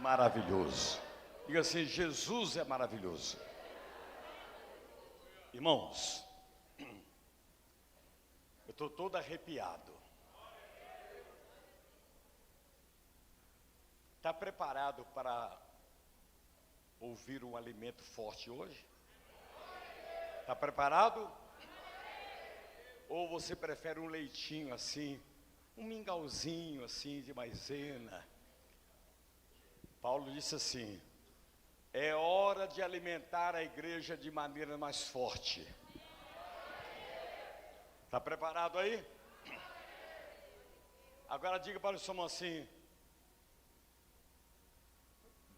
maravilhoso. Diga assim: Jesus é maravilhoso. Irmãos, eu estou todo arrepiado. Está preparado para ouvir um alimento forte hoje? Está preparado? Ou você prefere um leitinho assim, um mingauzinho assim de maisena? Paulo disse assim: é hora de alimentar a igreja de maneira mais forte. Está preparado aí? Agora diga para o seu irmão assim: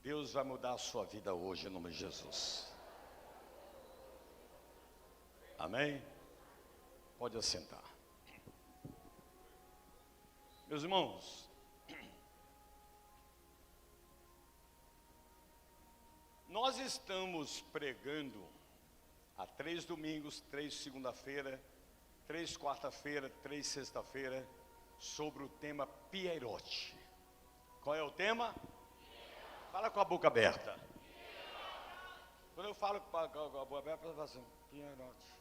Deus vai mudar a sua vida hoje em nome de Jesus. Amém? Pode assentar. Meus irmãos, nós estamos pregando há 3 domingos, 3 segunda-feira, 3 quarta-feira, 3 sexta-feira, sobre o tema Pierote. Qual é o tema? Fala com a boca aberta. Quando eu falo com a boca aberta, eu falo assim: Pierote.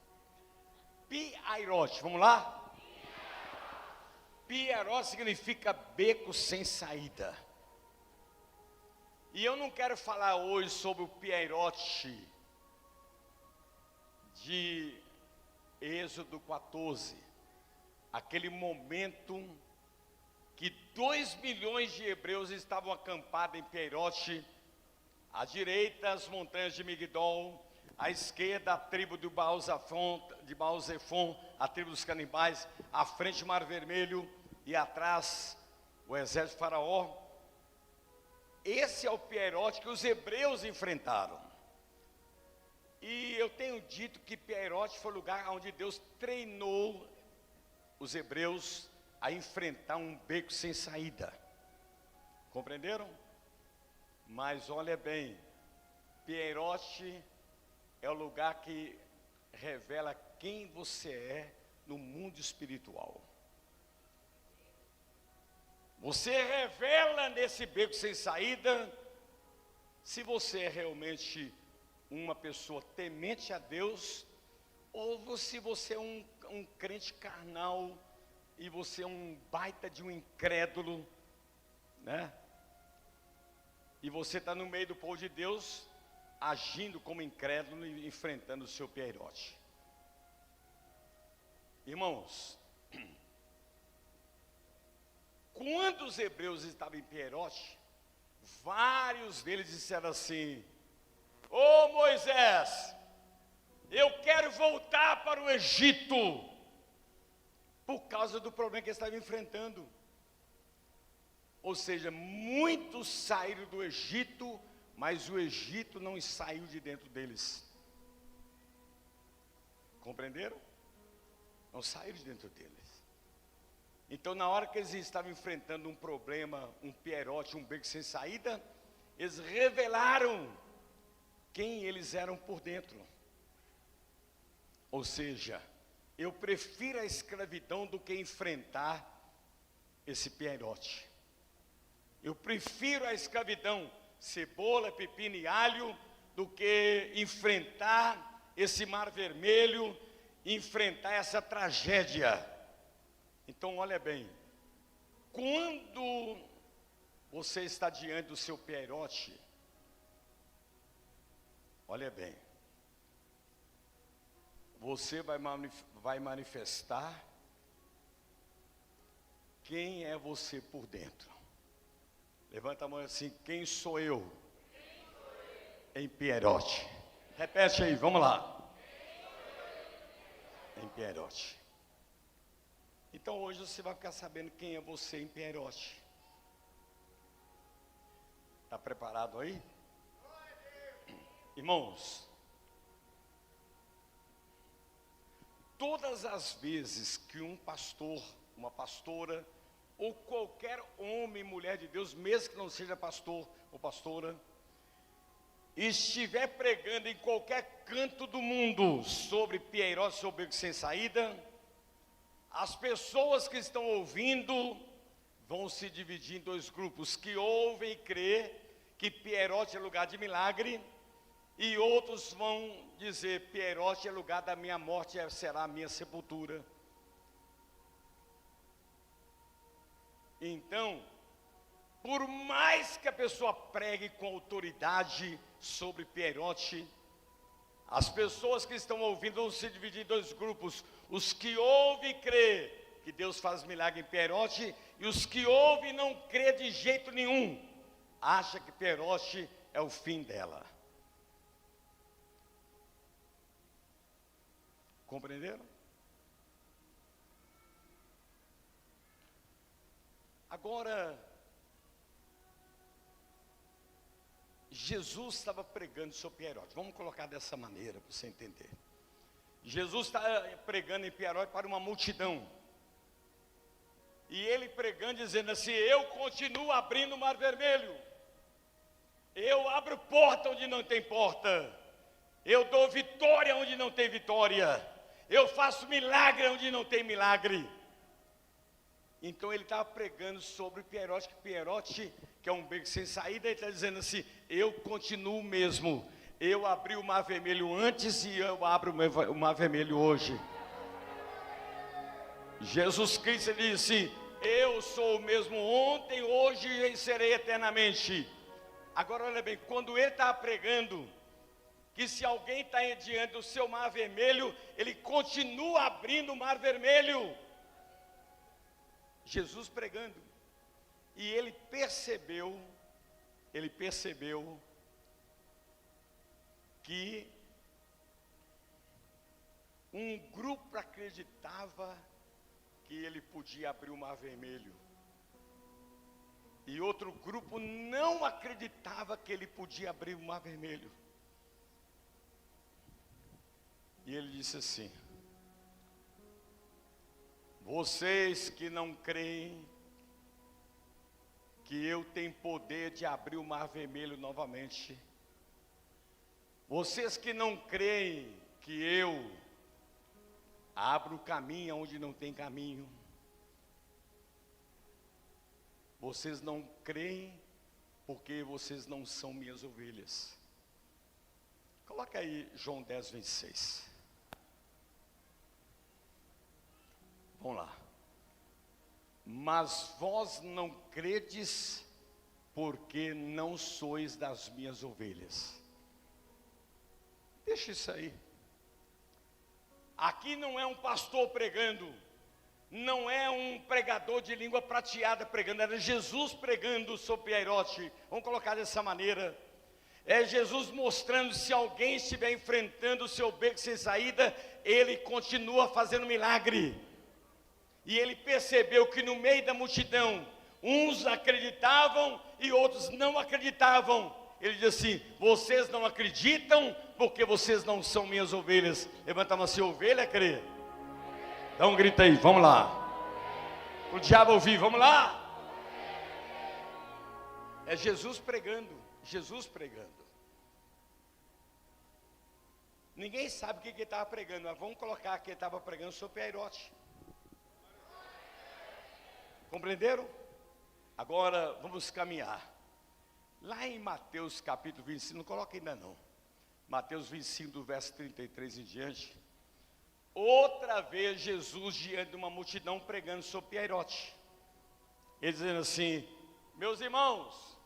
Pierote, vamos lá? Pierote significa beco sem saída. E eu não quero falar hoje sobre o Pierote de Êxodo 14, aquele momento que 2 milhões de hebreus estavam acampados em Pierote, à direita as montanhas de Migdol, à esquerda a tribo de Baal-Zephon, a tribo dos canibais, à frente o Mar Vermelho e atrás o exército de Faraó. Esse é o Pierote que os hebreus enfrentaram. E eu tenho dito que Pierote foi o lugar onde Deus treinou os hebreus a enfrentar um beco sem saída. Compreenderam? Mas olha bem, Pierote é o lugar que revela quem você é no mundo espiritual. Você revela nesse beco sem saída se você é realmente uma pessoa temente a Deus, ou se você é um crente carnal e você é um baita de um incrédulo, né? E você está no meio do povo de Deus, agindo como incrédulo e enfrentando o seu Pierote. Irmãos, quando os hebreus estavam em Pierote, vários deles disseram assim: ô Moisés, eu quero voltar para o Egito, por causa do problema que eles estavam enfrentando. Ou seja, muitos saíram do Egito, mas o Egito não saiu de dentro deles. Compreenderam? Não saiu de dentro deles. Então, na hora que eles estavam enfrentando um problema, um Pierote, um beco sem saída, eles revelaram quem eles eram por dentro. Ou seja, eu prefiro a escravidão do que enfrentar esse Pierote. Eu prefiro a escravidão, cebola, pepino e alho, do que enfrentar esse Mar Vermelho, enfrentar essa tragédia. Então, olha bem, quando você está diante do seu Pierote, olha bem, você vai manifestar quem é você por dentro. Levanta a mão assim: quem sou eu em Pierote? Repete aí, vamos lá. Em Pierote. Então hoje você vai ficar sabendo quem é você em Pierote. Está preparado aí? Irmãos, todas as vezes que um pastor, uma pastora, ou qualquer homem e mulher de Deus, mesmo que não seja pastor ou pastora, estiver pregando em qualquer canto do mundo sobre Pierote, sobre beco sem saída, as pessoas que estão ouvindo vão se dividir em 2 grupos: que ouvem e crê, que Pierote é lugar de milagre, e outros vão dizer, Pierote é lugar da minha morte, será a minha sepultura. Então, por mais que a pessoa pregue com autoridade sobre Pierote, as pessoas que estão ouvindo vão se dividir em dois grupos: os que ouvem e crê que Deus faz milagre em Pierote, e os que ouvem e não crê de jeito nenhum, acha que Pierote é o fim dela. Compreenderam? Agora, Jesus estava pregando sobre Pierote. Vamos colocar dessa maneira para você entender. Jesus está pregando em Pierote para uma multidão. E ele pregando, dizendo assim: eu continuo abrindo o mar vermelho. Eu abro porta onde não tem porta. Eu dou vitória onde não tem vitória. Eu faço milagre onde não tem milagre. Então ele estava pregando sobre Pierote, que é um beco sem saída. Ele está dizendo assim: eu continuo mesmo. Eu abri o mar vermelho antes e eu abro o mar vermelho hoje. Jesus Cristo disse: eu sou o mesmo ontem, hoje e serei eternamente. Agora olha bem, quando ele estava pregando que se alguém está diante do seu mar vermelho, ele continua abrindo o mar vermelho. Jesus pregando, e ele percebeu que um grupo acreditava que ele podia abrir o mar vermelho, e outro grupo não acreditava que ele podia abrir o mar vermelho. E ele disse assim: vocês que não creem que eu tenho poder de abrir o mar vermelho novamente, vocês que não creem que eu abro o caminho onde não tem caminho, vocês não creem porque vocês não são minhas ovelhas. Coloca aí João 10, 26. Vamos lá. Mas vós não credes, porque não sois das minhas ovelhas. Deixa isso aí. Aqui não é um pastor pregando, não é um pregador de língua prateada pregando, era Jesus pregando sobre Pierote. Vamos colocar dessa maneira. É Jesus mostrando, se alguém estiver enfrentando o seu beco sem saída, ele continua fazendo milagre. E ele percebeu que no meio da multidão, uns acreditavam e outros não acreditavam. Ele diz assim: vocês não acreditam porque vocês não são minhas ovelhas. Levanta a mão, se ovelha crê. Dá um grito aí, vamos lá. O diabo ouvir, vamos lá. É Jesus pregando, Jesus pregando. Ninguém sabe o que ele estava pregando, mas vamos colocar que ele estava pregando sobre Pierote. Compreenderam? Agora vamos caminhar. Lá em Mateus capítulo 25, não coloca ainda não. Mateus 25, do verso 33 em diante. Outra vez Jesus diante de uma multidão pregando sobre Pierote. Ele dizendo assim: meus irmãos,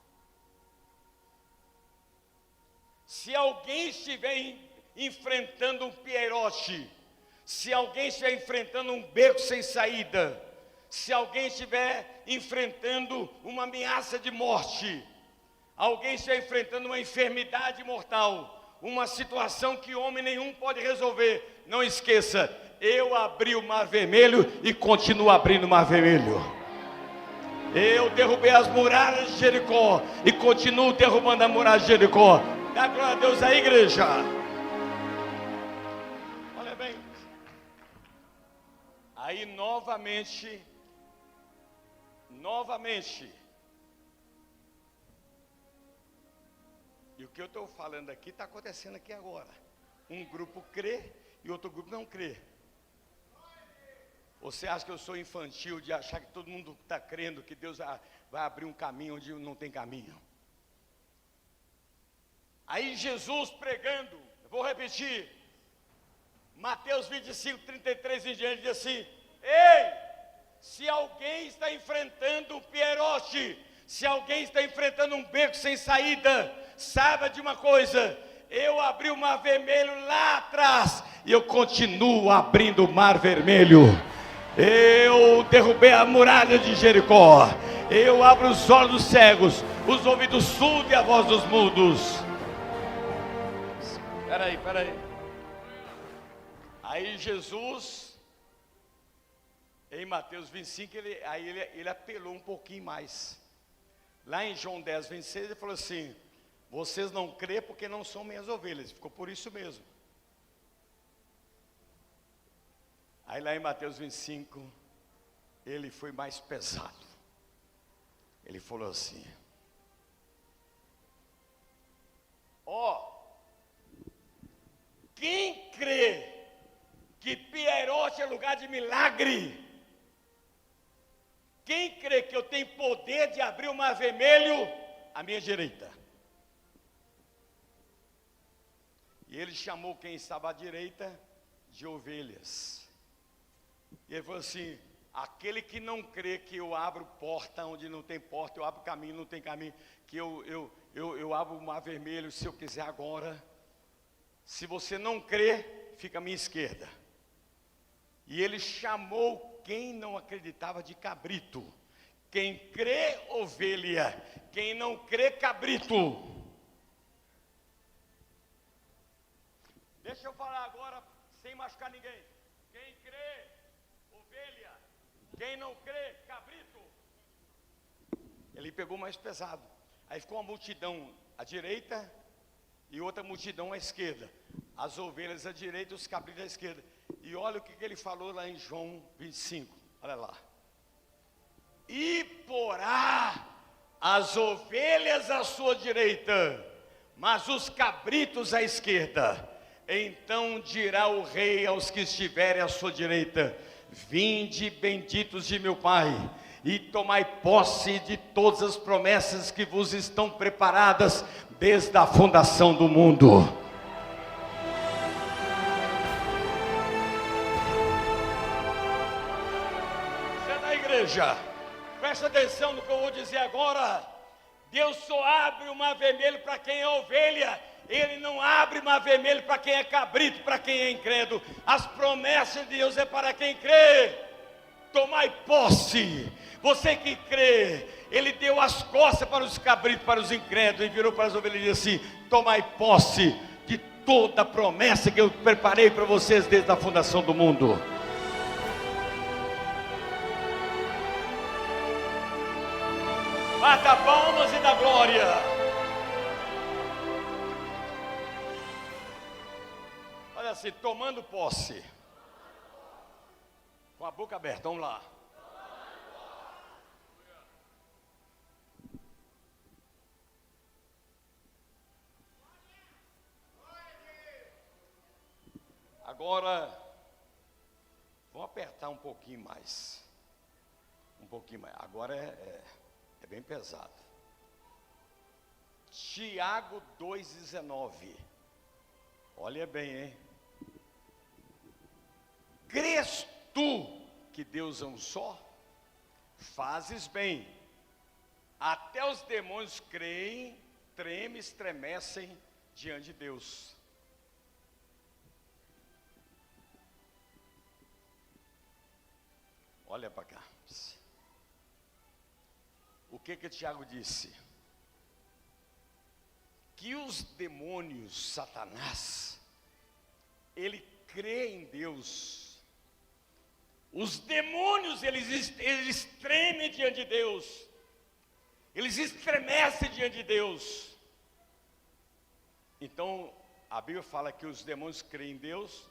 se alguém estiver enfrentando um Pierote, se alguém estiver enfrentando um beco sem saída, se alguém estiver enfrentando uma ameaça de morte, alguém estiver enfrentando uma enfermidade mortal, uma situação que homem nenhum pode resolver, não esqueça, eu abri o mar vermelho e continuo abrindo o mar vermelho. Eu derrubei as muralhas de Jericó e continuo derrubando a muralha de Jericó. Dá glória a Deus aí, igreja. Olha bem. Aí novamente, e o que eu estou falando aqui está acontecendo aqui agora. Um grupo crê e outro grupo não crê. Você acha que eu sou infantil de achar que todo mundo está crendo que Deus vai abrir um caminho onde não tem caminho? Aí Jesus pregando, vou repetir, Mateus 25, 33 em diante, diz assim: ei, se alguém está enfrentando um pierote, se alguém está enfrentando um beco sem saída, saiba de uma coisa, eu abri o mar vermelho lá atrás, e eu continuo abrindo o mar vermelho. Eu derrubei a muralha de Jericó, eu abro os olhos dos cegos, os ouvidos surdos e a voz dos mudos. Peraí. Aí Jesus, em Mateus 25, ele apelou um pouquinho mais. Lá em João 10, 26, ele falou assim: vocês não crêem porque não são minhas ovelhas. Ficou por isso mesmo. Aí lá em Mateus 25, ele foi mais pesado. Ele falou assim: quem crê que Pierote é lugar de milagre? Quem crê que eu tenho poder de abrir o mar vermelho à minha direita? E ele chamou quem estava à direita de ovelhas. E ele falou assim: aquele que não crê que eu abro porta onde não tem porta, eu abro caminho, não tem caminho, que eu abro o mar vermelho se eu quiser agora. Se você não crê, fica à minha esquerda. E ele chamou quem não acreditava de cabrito. Quem crê, ovelha. Quem não crê, cabrito. Deixa eu falar agora, sem machucar ninguém. Quem crê, ovelha. Quem não crê, cabrito. Ele pegou mais pesado. Aí ficou uma multidão à direita e outra multidão à esquerda. As ovelhas à direita e os cabritos à esquerda. E olha o que ele falou lá em João 25. Olha lá. E porá as ovelhas à sua direita, mas os cabritos à esquerda. Então dirá o rei aos que estiverem à sua direita: vinde, benditos de meu Pai, e tomai posse de todas as promessas que vos estão preparadas desde a fundação do mundo. Você é da igreja, presta atenção no que eu vou dizer agora. Deus só abre o mar vermelho para quem é ovelha. Ele não abre mar vermelho para quem é cabrito, para quem é incrédulo. As promessas de Deus é para quem crê. Tomai posse. Você que crê, Ele deu as costas para os cabritos, para os incrédulos, e virou para as ovelhas e disse assim: tomai posse de toda a promessa que eu preparei para vocês desde a fundação do mundo. Bata palmas e dá glória. Olha assim, tomando posse. Com a boca aberta, vamos lá. Agora, vamos apertar um pouquinho mais. Um pouquinho mais. Agora é bem pesado. Tiago 2,19. Olha bem, hein? Crês tu que Deus é um só? Fazes bem. Até os demônios creem, tremem, estremecem diante de Deus. Olha para cá. O que Tiago disse? Que os demônios, Satanás, ele crê em Deus. Os demônios, eles tremem diante de Deus. Eles estremecem diante de Deus. Então, a Bíblia fala que os demônios creem em Deus.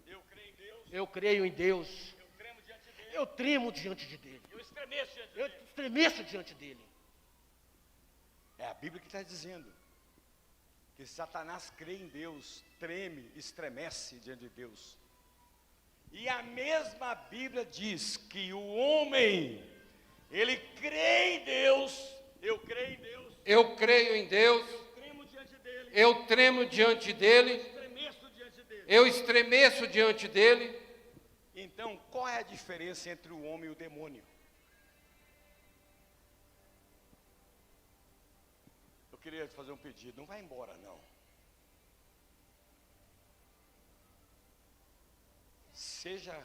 Eu creio em Deus. Eu creio em Deus. Eu tremo diante de dele. Eu estremeço diante dele. Eu estremeço diante dele. É a Bíblia que está dizendo que Satanás crê em Deus, treme, estremece diante de Deus. E a mesma Bíblia diz que o homem, ele crê em Deus. Eu creio em Deus. Eu creio em Deus. Eu tremo diante dele. Eu tremo diante dele. Estremeço diante dele. Eu estremeço diante dele. Então, qual é a diferença entre o homem e o demônio? Eu queria te fazer um pedido, não vai embora não. Seja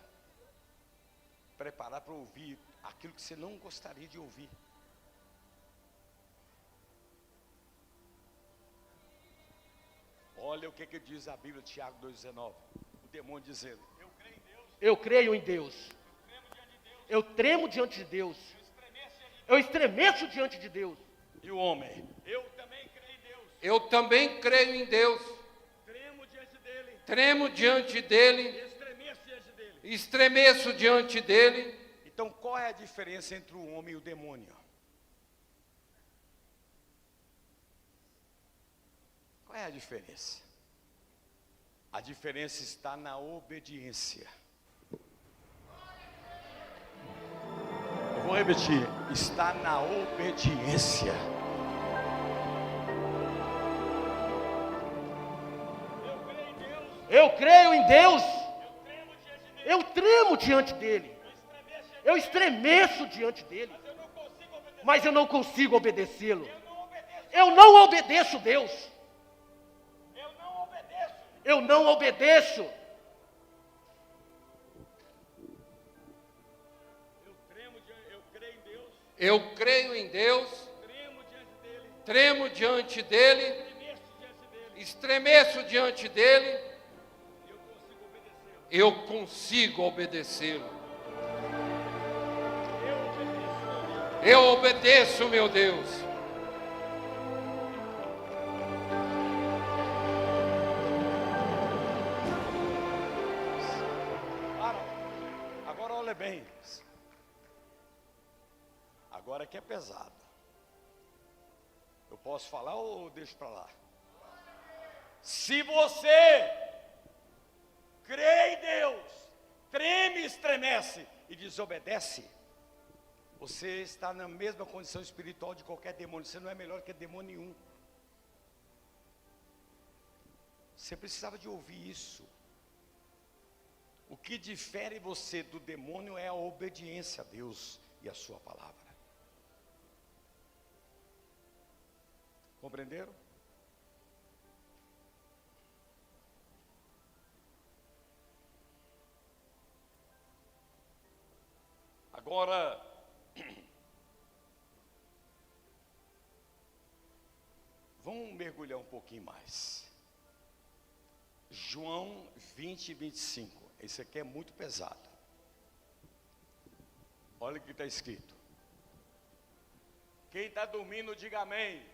preparado para ouvir aquilo que você não gostaria de ouvir. Olha o que diz a Bíblia, Tiago 2,19. O demônio dizendo: eu creio em Deus. Eu creio em Deus. Eu tremo diante de Deus. Eu estremeço diante de Deus. E o homem: eu também creio em Deus. Eu também creio em Deus. Tremo diante dele. Tremo diante dele. Estremeço diante dele. Estremeço diante dele. Então, qual é a diferença entre o homem e o demônio? Qual é a diferença? A diferença está na obediência. Eu vou repetir, está na obediência. Eu creio em Deus. Eu tremo diante dele. Eu estremeço diante dele. Mas eu não consigo obedecê-lo. Eu não obedeço Deus. Eu não obedeço. Eu creio em Deus. Tremo diante dele. Estremeço diante dele. Eu consigo obedecê-lo. Eu obedeço, meu Deus. Agora olha bem. Agora que é pesado. Eu posso falar ou deixo para lá? Se você crê em Deus, treme e estremece e desobedece, você está na mesma condição espiritual de qualquer demônio. Você não é melhor que demônio nenhum. Você precisava de ouvir isso. O que difere você do demônio é a obediência a Deus e a sua palavra. Compreenderam? Agora, vamos mergulhar um pouquinho mais. João 20, 25. Esse aqui é muito pesado. Olha o que está escrito. Quem está dormindo, diga amém.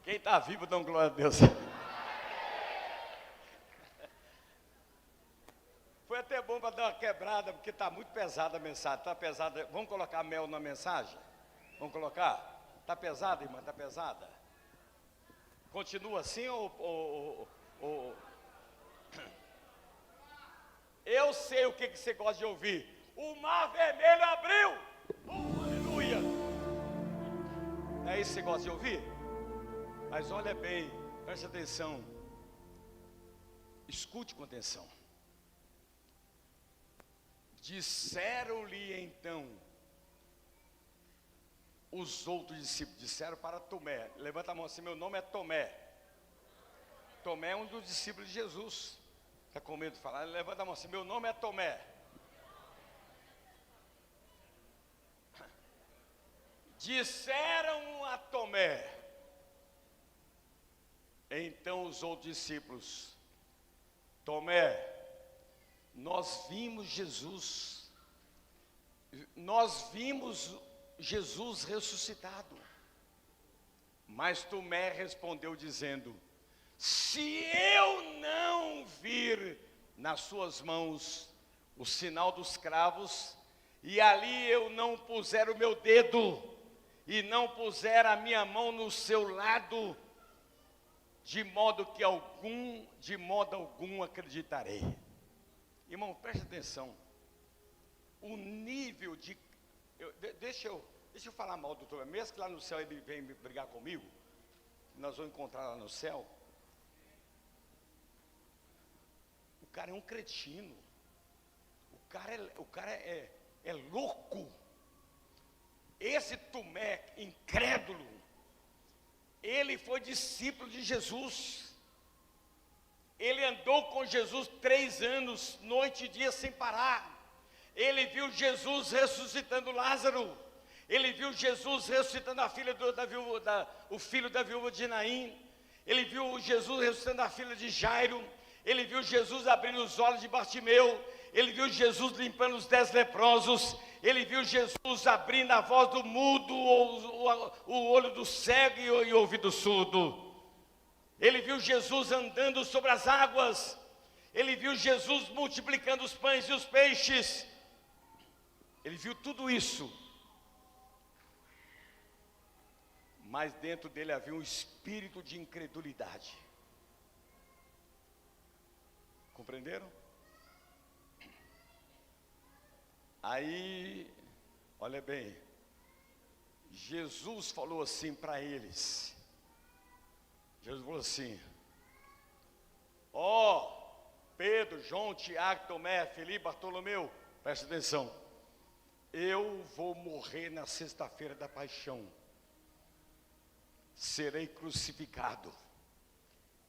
Quem está vivo, dá glória a Deus. Foi até bom para dar uma quebrada, porque está muito pesada a mensagem. Está pesada. Vamos colocar mel na mensagem? Vamos colocar? Está pesada, irmã? Está pesada? Continua assim ou... Eu sei o que você gosta de ouvir. O mar vermelho abriu. Oh, aleluia. É isso que você gosta de ouvir? Mas olha bem, preste atenção. Escute com atenção. Disseram-lhe então os outros discípulos, disseram para Tomé. Levanta a mão assim, meu nome é Tomé. Tomé é um dos discípulos de Jesus. Está com medo de falar? Levanta a mão assim, meu nome é Tomé. Disseram a Tomé. Então os outros discípulos, Tomé, nós vimos Jesus ressuscitado. Mas Tomé respondeu dizendo: se eu não vir nas suas mãos o sinal dos cravos, e ali eu não puser o meu dedo, e não puser a minha mão no seu lado, de modo algum acreditarei. Irmão, preste atenção. o nível de... Deixa eu falar mal do Tomé, mesmo que lá no céu ele venha brigar comigo, nós vamos encontrar lá no céu. O cara é um cretino, o cara é louco. Esse Tomé incrédulo, ele foi discípulo de Jesus. Ele andou com Jesus 3 anos, noite e dia sem parar. Ele viu Jesus ressuscitando Lázaro. Ele viu Jesus ressuscitando a filha o filho da viúva de Naim. Ele viu Jesus ressuscitando a filha de Jairo. Ele viu Jesus abrindo os olhos de Bartimeu. Ele viu Jesus limpando os 10 leprosos. Ele viu Jesus abrindo a voz do mudo, o olho do cego e o ouvido surdo. Ele viu Jesus andando sobre as águas. Ele viu Jesus multiplicando os pães e os peixes. Ele viu tudo isso. Mas dentro dele havia um espírito de incredulidade. Compreenderam? Aí, olha bem, Jesus falou assim para eles. Jesus falou assim: ó, Pedro, João, Tiago, Tomé, Felipe, Bartolomeu, presta atenção. Eu vou morrer na sexta-feira da paixão. Serei crucificado.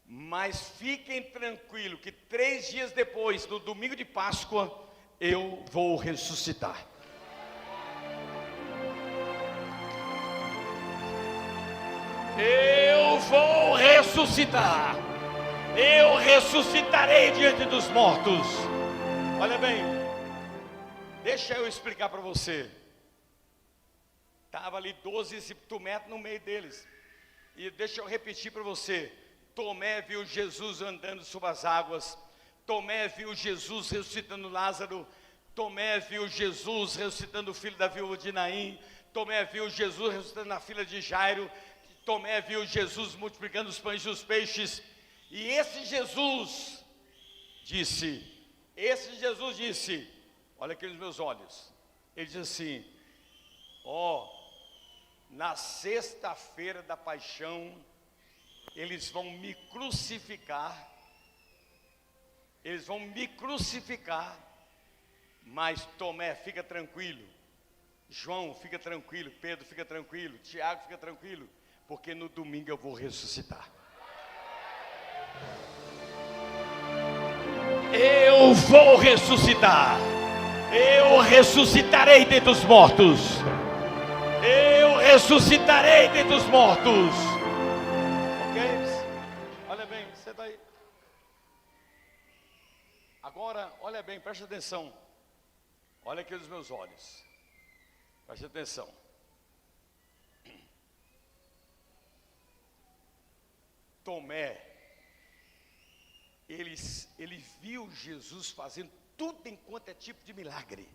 Mas fiquem tranquilos que 3 dias depois, no domingo de Páscoa, eu vou ressuscitar. Eu vou ressuscitar. Eu ressuscitarei diante dos mortos. Olha bem, deixa eu explicar para você. Estava ali 12 Tomé no meio deles. E deixa eu repetir para você. Tomé viu Jesus andando sobre as águas. Tomé viu Jesus ressuscitando Lázaro. Tomé viu Jesus ressuscitando o filho da viúva de Naim. Tomé viu Jesus ressuscitando a filha de Jairo. Tomé viu Jesus multiplicando os pães e os peixes. E esse Jesus disse, olha aqui nos meus olhos. Ele disse assim: ó, na sexta-feira da paixão, eles vão me crucificar. Mas Tomé, fica tranquilo. João, fica tranquilo. Pedro, fica tranquilo. Tiago, fica tranquilo. Porque no domingo eu vou ressuscitar. Eu vou ressuscitar. Eu ressuscitarei dentre os mortos. Eu ressuscitarei dentre os mortos. Ok? Olha bem, você está aí. Agora, olha bem, preste atenção. Olha aqui nos meus olhos. Preste atenção. Tomé, ele viu Jesus fazendo tudo enquanto é tipo de milagre.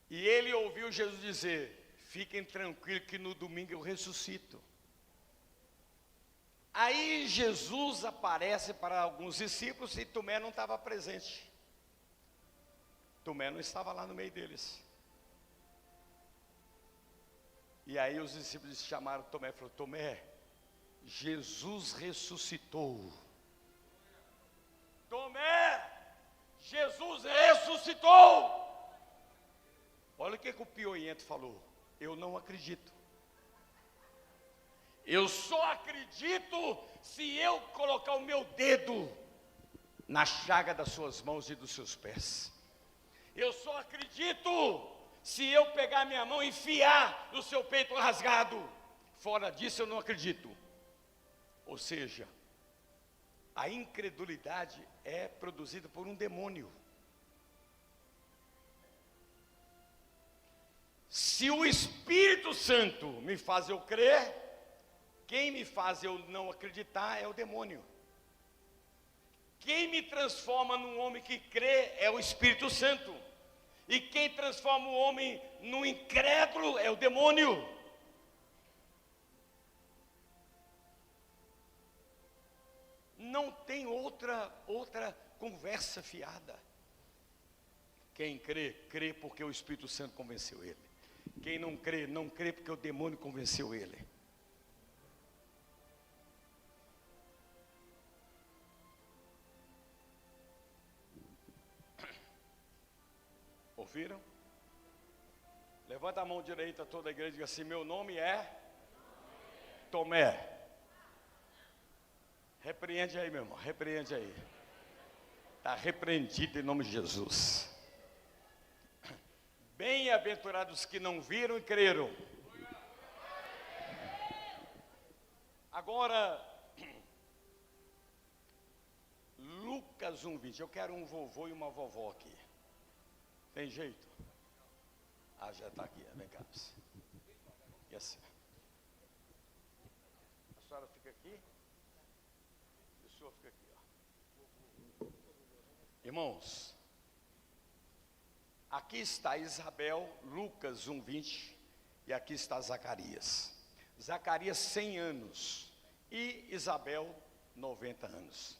E ele ouviu Jesus dizer: fiquem tranquilos que no domingo eu ressuscito. Aí Jesus aparece para alguns discípulos e Tomé não estava presente. Tomé não estava lá no meio deles. E aí os discípulos chamaram Tomé e falaram: Tomé, Jesus ressuscitou. Tomé, Jesus ressuscitou. Olha o que o Pioiento falou: eu não acredito. Eu só acredito se eu colocar o meu dedo na chaga das suas mãos e dos seus pés. Eu só acredito se eu pegar minha mão e enfiar no seu peito rasgado. Fora disso eu não acredito. Ou seja, a incredulidade é produzida por um demônio. Se o Espírito Santo me faz eu crer, quem me faz eu não acreditar é o demônio. Quem me transforma num homem que crê é o Espírito Santo. E quem transforma o homem num incrédulo é o demônio. Não tem outra conversa fiada. Quem crê, crê porque o Espírito Santo convenceu ele. Quem não crê, não crê porque o demônio convenceu ele. Ouviram? Levanta a mão direita toda a igreja e diga assim: meu nome é Tomé. Repreende aí, meu irmão, repreende aí. Está repreendido em nome de Jesus. Bem-aventurados que não viram e creram. Agora, Lucas 1:20. Eu quero um vovô e uma vovó aqui. Tem jeito? Ah, já está aqui. Vem cá. E assim. A senhora fica aqui. E o senhor fica aqui, ó. Irmãos, aqui está Isabel, Lucas 1:20, e aqui está Zacarias. Zacarias 100 anos e Isabel 90 anos.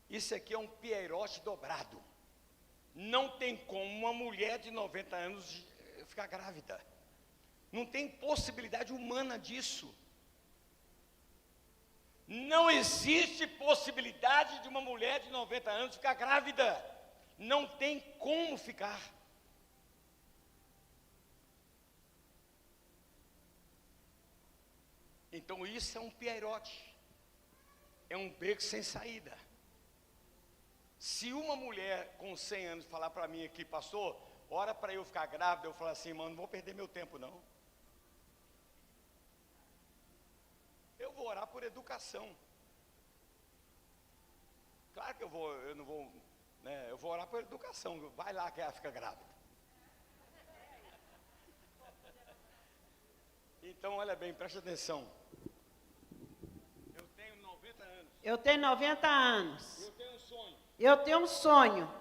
Isso aqui é um pierote dobrado. Não tem como uma mulher de 90 anos ficar grávida. Não tem possibilidade humana disso. Não existe possibilidade de uma mulher de 90 anos ficar grávida. Não tem como ficar. Então isso é um pierote. É um beco sem saída. Se uma mulher com 100 anos falar para mim aqui: pastor, ora para eu ficar grávida, eu falo assim: mano, não vou perder meu tempo não. Eu vou orar por educação. Claro que eu não vou, né, eu vou orar por educação. Vai lá que ela fica grávida. Então, olha bem, preste atenção. Eu tenho 90 anos. Eu tenho 90 anos. Eu tenho um sonho. Eu tenho um sonho.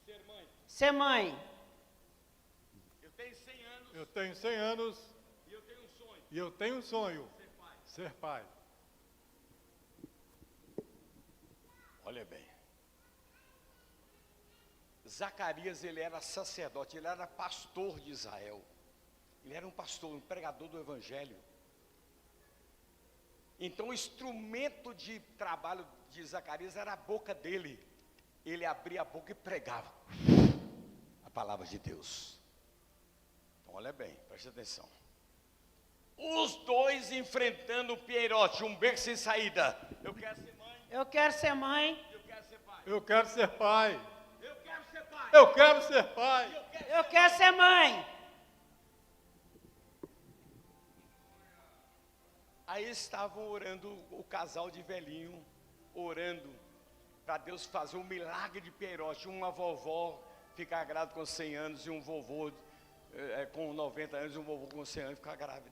Ser mãe. Ser mãe. Eu tenho 100 anos. Eu tenho 100 anos E eu tenho um sonho. e eu tenho um sonho, Ser pai. ser pai. Olha bem. Zacarias, ele era sacerdote, ele era pastor de Israel. Ele era um pastor, um pregador do evangelho. Então o instrumento de trabalho de Zacarias era a boca dele. Ele abria a boca e pregava a palavra de Deus. Então olha bem, preste atenção. Os dois enfrentando o pierote, um beco sem saída. Eu quero ser mãe, Eu quero ser mãe. eu quero ser pai. Eu quero ser pai. Eu quero ser pai. Eu quero ser pai. Eu quero ser mãe. Aí estavam orando, o casal de velhinho, orando para Deus fazer um milagre de pierote. Uma vovó ficar grávida com 100 anos e um vovô com 90 anos e um vovô com 100 anos ficar grávida.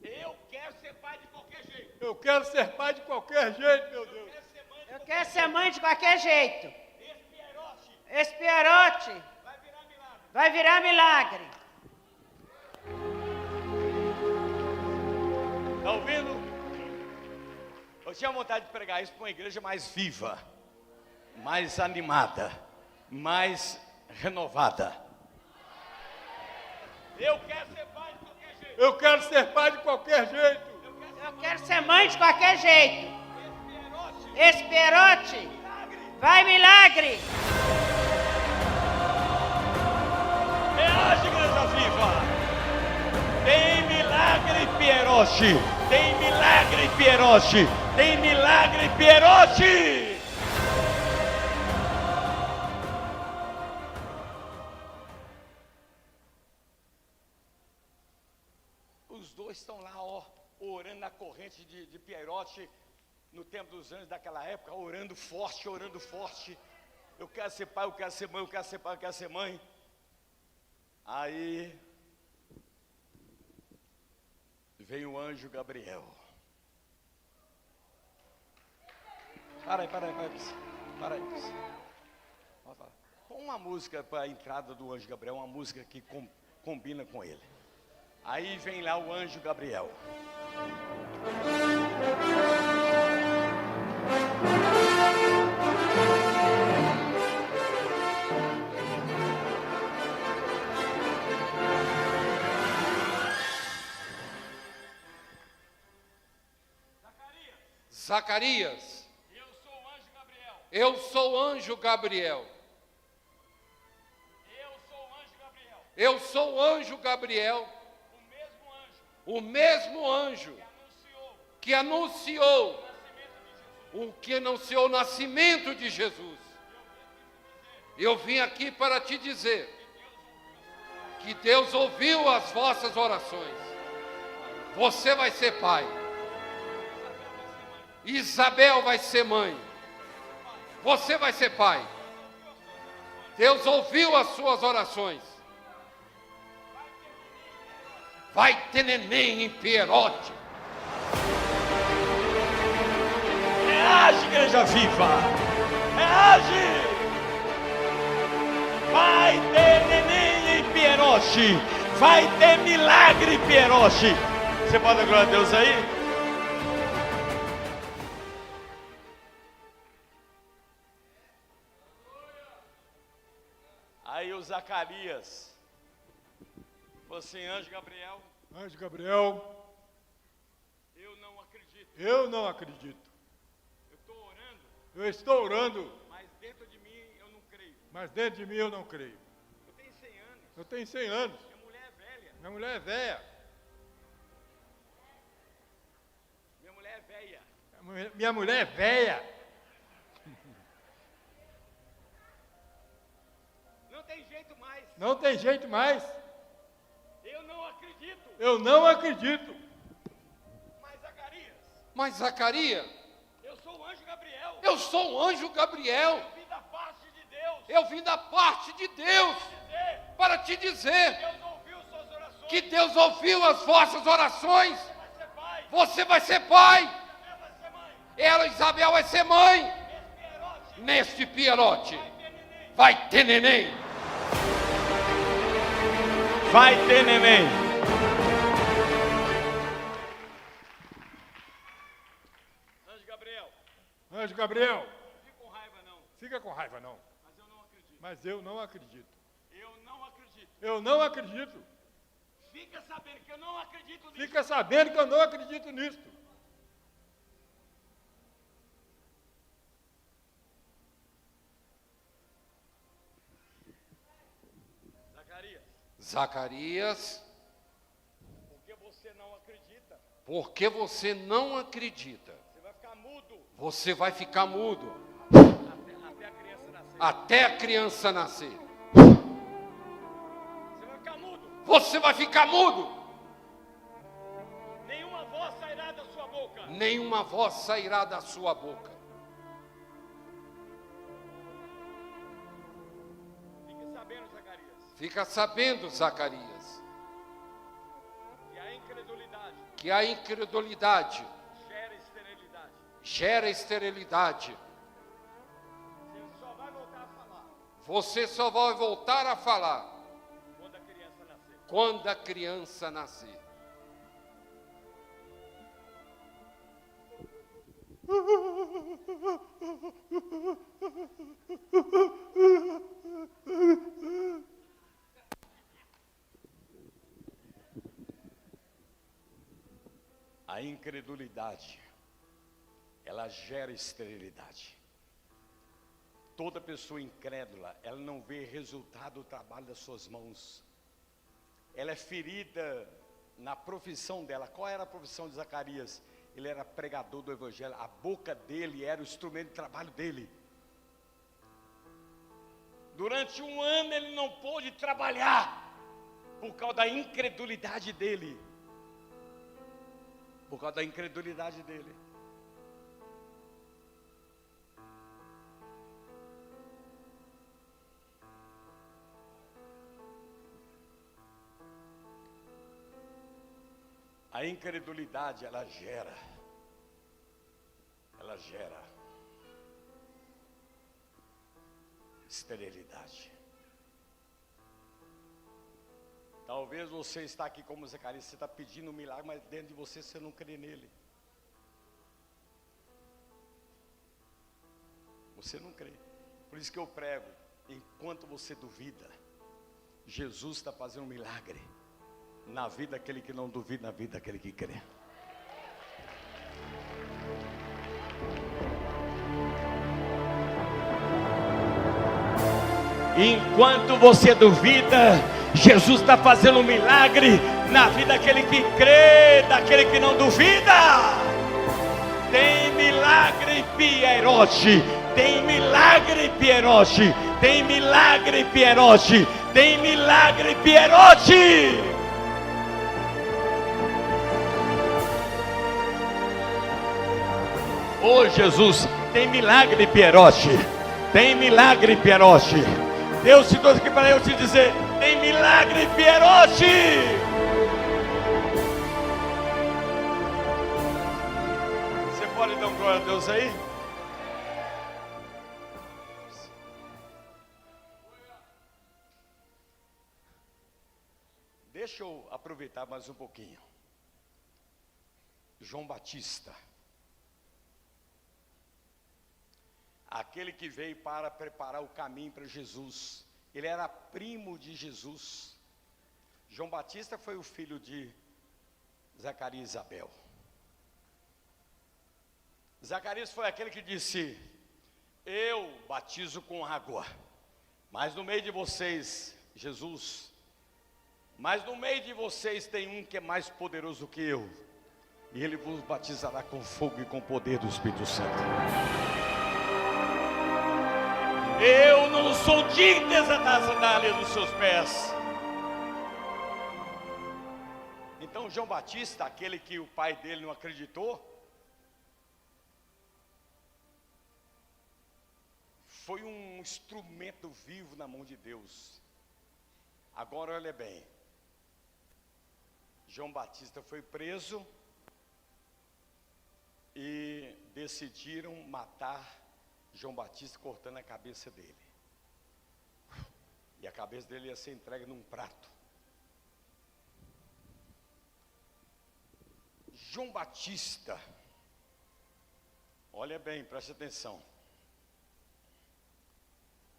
Eu quero ser pai de qualquer jeito. Eu quero ser pai de qualquer jeito, meu Deus. Quero ser mãe de Eu quero ser mãe de qualquer jeito. Esse pierote Esse pierote vai virar milagre. vai virar milagre. Está ouvindo? Eu tinha vontade de pregar isso para uma igreja mais viva, mais animada, mais renovada. Eu quero ser pai de qualquer jeito. Eu quero ser pai de qualquer jeito. Eu quero ser mãe de qualquer jeito. Esse pierote, Esse pierote milagre. vai milagre. Reage, igreja viva. Tem milagre, pierote. Tem milagre, pierote. Tem milagre, pierote. Os dois estão lá, ó, orando na corrente de pierote, no tempo dos anos daquela época, orando forte, orando forte. Eu quero ser pai, eu quero ser mãe, eu quero ser pai, eu quero ser mãe. Aí veio o anjo Gabriel. Para aí. Põe uma música para a entrada do anjo Gabriel, uma música que combina com ele. Aí vem lá o anjo Gabriel. Zacarias, eu sou o anjo Gabriel. eu sou o anjo Gabriel. Eu sou o anjo Gabriel. Eu sou o anjo Gabriel, O mesmo anjo que anunciou o nascimento de Jesus. Eu vim aqui para te dizer que Deus ouviu as vossas orações. Você vai ser pai. Isabel vai ser mãe. Você vai ser pai. Deus ouviu as suas orações. Vai ter neném em Pierote. Reage, igreja viva! Reage! Vai ter neném em Pierote! Vai ter milagre em Pierote! Você pode dar glória a Deus aí? Aí o Zacarias, você, anjo Gabriel, Anjo Gabriel, eu não acredito. eu não acredito. Eu estou orando, Eu estou orando, mas dentro de mim eu não creio. mas dentro de mim eu não creio. Eu tenho 100 anos, Eu tenho 100 anos, minha mulher é velha. minha mulher é velha. Minha mulher é velha. Minha mulher é velha. Não tem jeito mais. Não tem jeito mais. Eu não acredito. Eu não acredito. Mas Zacarias, Mas Zacarias, eu sou o anjo Gabriel. eu sou o anjo Gabriel. Eu vim da parte de Deus. Eu vim da parte de Deus Dizer, para te dizer Deus ouviu suas orações. que Deus ouviu as vossas orações. Você vai ser pai. Você vai ser pai. Você vai ser mãe. Ela, Isabel, vai ser mãe. Esse Pierote Neste Pierote vai ter neném. vai ter neném. Vai ter neném. Anjo Gabriel, Anjo Gabriel, não fique com raiva não, fica com raiva não. mas eu não acredito. Mas eu não acredito. Eu não acredito. Eu não acredito. Fica sabendo que eu não acredito nisso. Fica sabendo que eu não acredito nisso. Zacarias, Zacarias, porque você não acredita, porque você não acredita, você vai ficar mudo você vai ficar mudo até a criança nascer. até a criança nascer. Você vai ficar mudo. Você vai ficar mudo. Nenhuma voz sairá da sua boca. Nenhuma voz sairá da sua boca. Fique sabendo, Zacarias, Fica sabendo, Zacarias, que a incredulidade que a incredulidade gera esterilidade. gera esterilidade. Você só vai voltar a falar Você só vai voltar a falar quando a criança nascer. quando a criança nascer. A incredulidade, ela gera esterilidade. Toda pessoa incrédula, ela não vê resultado do trabalho das suas mãos. Ela é ferida na profissão dela. Qual era a profissão de Zacarias? Ele era pregador do evangelho. A boca dele era o instrumento de trabalho dele. Durante um ano ele não pôde trabalhar por causa da incredulidade dele. Por causa da incredulidade dele. A incredulidade, ela gera esterilidade. Talvez você está aqui como Zacarias, você está pedindo um milagre, mas dentro de você não crê nele. Você não crê. Por isso que eu prego, enquanto você duvida, Jesus está fazendo um milagre na vida daquele que não duvida, na vida daquele que crê. Enquanto você duvida, Jesus está fazendo um milagre na vida daquele que crê, daquele que não duvida. Tem milagre, Pierotti. Tem milagre, Pierotti. Tem milagre, Pierotti. Tem milagre, Pierotti. Ô Jesus, tem milagre, Pierotti. Tem milagre, Pierotti. Deus te trouxe aqui para eu te dizer: tem milagre, Pierotti. Você pode dar glória a Deus aí? Deixa eu aproveitar mais um pouquinho. João Batista, aquele que veio para preparar o caminho para Jesus. Ele era primo de Jesus. João Batista foi o filho de Zacarias e Isabel. Zacarias foi aquele que disse: eu batizo com água, mas no meio de vocês, Jesus, mas no meio de vocês tem um que é mais poderoso do que eu, e ele vos batizará com fogo e com poder do Espírito Santo. Eu não sou digno de desatar a sandália dos seus pés. Então João Batista, aquele que o pai dele não acreditou, foi um instrumento vivo na mão de Deus. Agora olha bem, João Batista foi preso e decidiram matar João Batista cortando a cabeça dele. E a cabeça dele ia ser entregue num prato. João Batista, olha bem, preste atenção.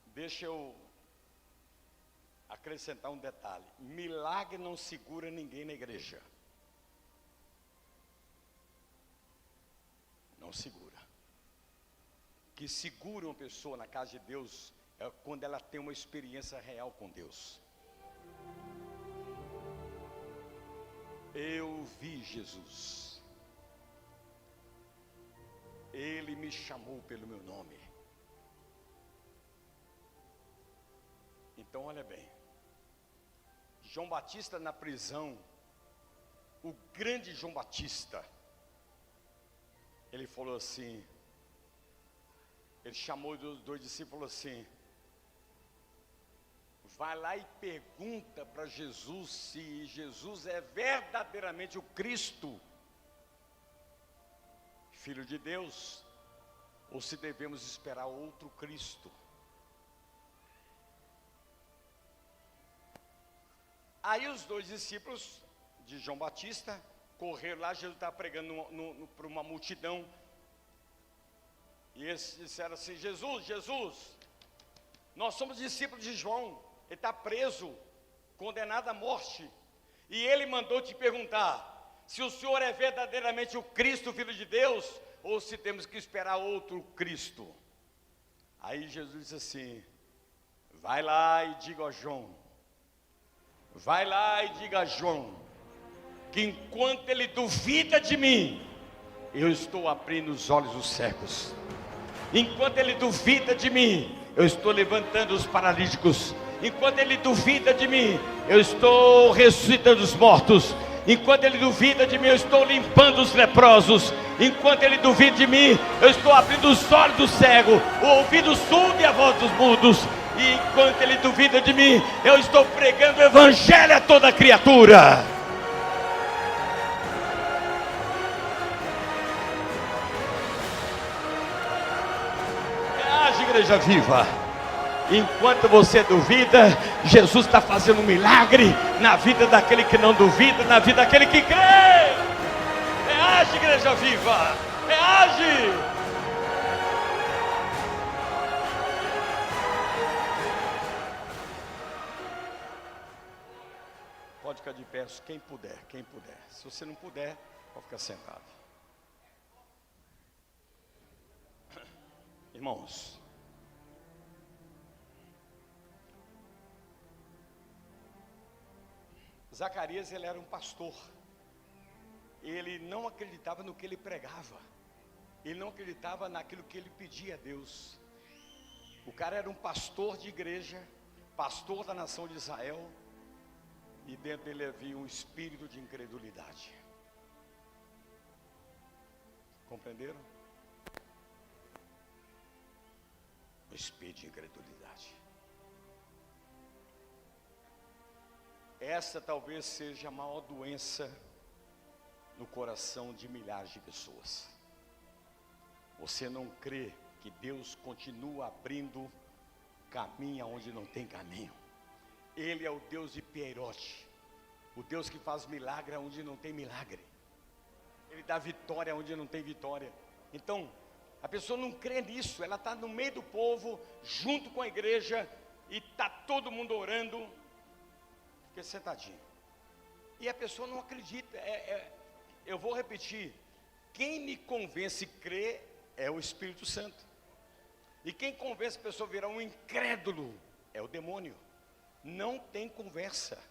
Deixa eu acrescentar um detalhe. Milagre não segura ninguém na igreja. Não segura. O que segura uma pessoa na casa de Deus é quando ela tem uma experiência real com Deus. Eu vi Jesus. Ele me chamou pelo meu nome. Então olha bem, João Batista na prisão, o grande João Batista, ele falou assim, ele chamou os dois discípulos assim: vai lá e pergunta para Jesus se Jesus é verdadeiramente o Cristo, Filho de Deus, ou se devemos esperar outro Cristo. Aí os dois discípulos de João Batista correram lá, Jesus estava pregando para uma multidão, e eles disseram assim: Jesus, nós somos discípulos de João, ele está preso, condenado à morte, e ele mandou te perguntar se o Senhor é verdadeiramente o Cristo, Filho de Deus, ou se temos que esperar outro Cristo. Aí Jesus disse assim: vai lá e diga a João, vai lá e diga a João, que enquanto ele duvida de mim, eu estou abrindo os olhos dos cegos. Enquanto ele duvida de mim, eu estou levantando os paralíticos. Enquanto ele duvida de mim, eu estou ressuscitando os mortos. Enquanto ele duvida de mim, eu estou limpando os leprosos. Enquanto ele duvida de mim, eu estou abrindo os olhos do cego, o ouvido surdo e a voz dos mudos. E enquanto ele duvida de mim, eu estou pregando o evangelho a toda criatura. Reage, igreja viva. Enquanto você duvida, Jesus está fazendo um milagre na vida daquele que não duvida, na vida daquele que crê. Reage, igreja viva. Reage. ficar de pé, quem puder, quem puder. Se você não puder, pode ficar sentado. Irmãos, Zacarias, ele era um pastor. Ele não acreditava no que ele pregava. Ele não acreditava naquilo que ele pedia a Deus. O cara era um pastor de igreja, pastor da nação de Israel, e dentro dele havia um espírito de incredulidade. Compreenderam? Um espírito de incredulidade. Essa talvez seja a maior doença no coração de milhares de pessoas. Você não crê que Deus continua abrindo caminho onde não tem caminho. Ele é o Deus de Pierote, o Deus que faz milagre onde não tem milagre. Ele dá vitória onde não tem vitória. Então, a pessoa não crê nisso. Ela está no meio do povo, junto com a igreja, e está todo mundo orando. Fique sentadinho. E a pessoa não acredita. Eu vou repetir. Quem me convence a crer é o Espírito Santo. E quem convence a pessoa a virar um incrédulo é o demônio. Não tem conversa.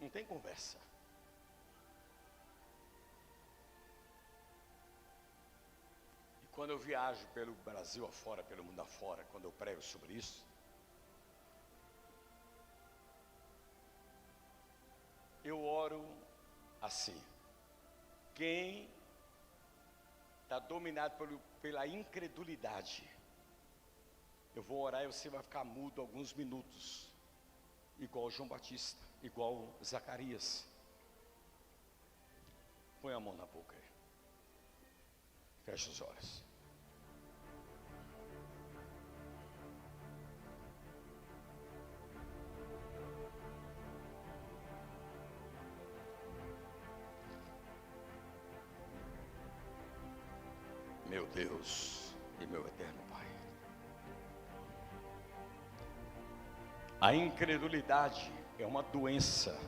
Não tem conversa. E quando eu viajo pelo Brasil afora, pelo mundo afora, quando eu prego sobre isso, eu oro assim: quem está dominado pela incredulidade, eu vou orar e você vai ficar mudo alguns minutos, igual João Batista, igual Zacarias. Põe a mão na boca aí, fecha os olhos. Meu Deus e meu eterno Pai, a incredulidade é uma doença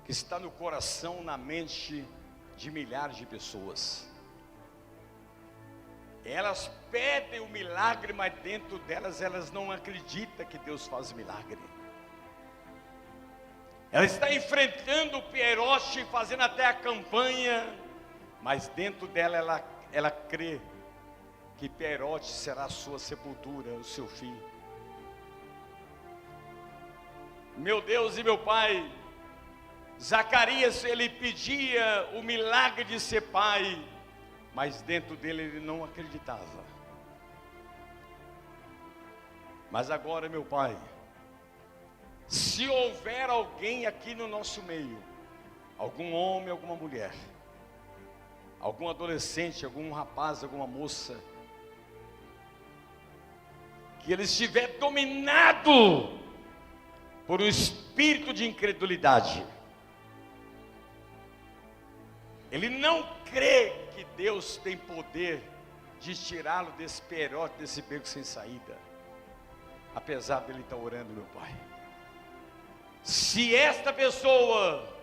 que está no coração, na mente de milhares de pessoas. Elas pedem o milagre, mas dentro delas, elas não acreditam que Deus faz milagre. Ela está enfrentando o Pierote, fazendo até a campanha, mas dentro dela ela crê que Pierote será a sua sepultura, o seu fim. Meu Deus e meu Pai, Zacarias, ele pedia o milagre de ser pai, mas dentro dele ele não acreditava. Mas agora, meu Pai, se houver alguém aqui no nosso meio, algum homem, alguma mulher, algum adolescente, algum rapaz, alguma moça, que ele estiver dominado por um espírito de incredulidade, ele não crê que Deus tem poder de tirá-lo desse perote, desse beco sem saída, apesar dele estar orando, meu Pai. Se esta pessoa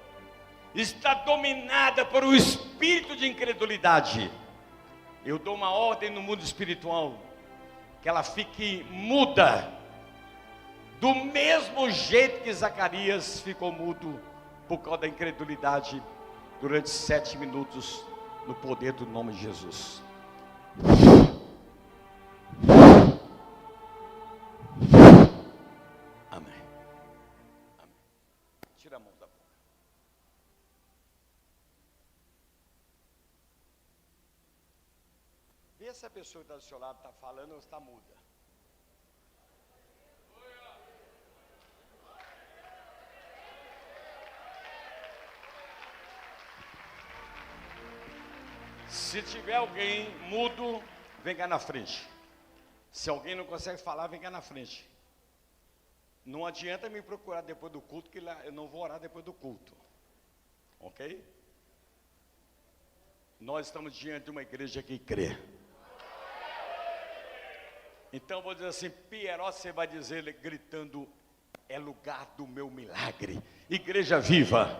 está dominada por um espírito de incredulidade, eu dou uma ordem no mundo espiritual, que ela fique muda, do mesmo jeito que Zacarias ficou mudo, por causa da incredulidade, durante 7 minutos, no poder do nome de Jesus. Amém. Amém. Tira a mão da boca. Vê se a pessoa que está do seu lado está falando ou está muda. Se tiver alguém mudo, vem cá na frente. Se alguém não consegue falar, vem cá na frente. Não adianta me procurar depois do culto, que lá eu não vou orar depois do culto. Ok? Nós estamos diante de uma igreja que crê. Então vou dizer assim, Pierote, você vai dizer gritando, é lugar do meu milagre. Igreja viva.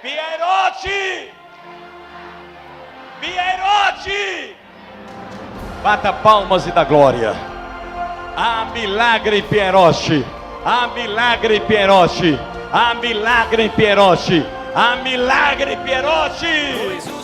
Pierote! Pierote! Bata palmas e dá glória. Há milagre em Pierote. Há milagre em Pierote. Há milagre em Pierote. Há milagre em Pierote.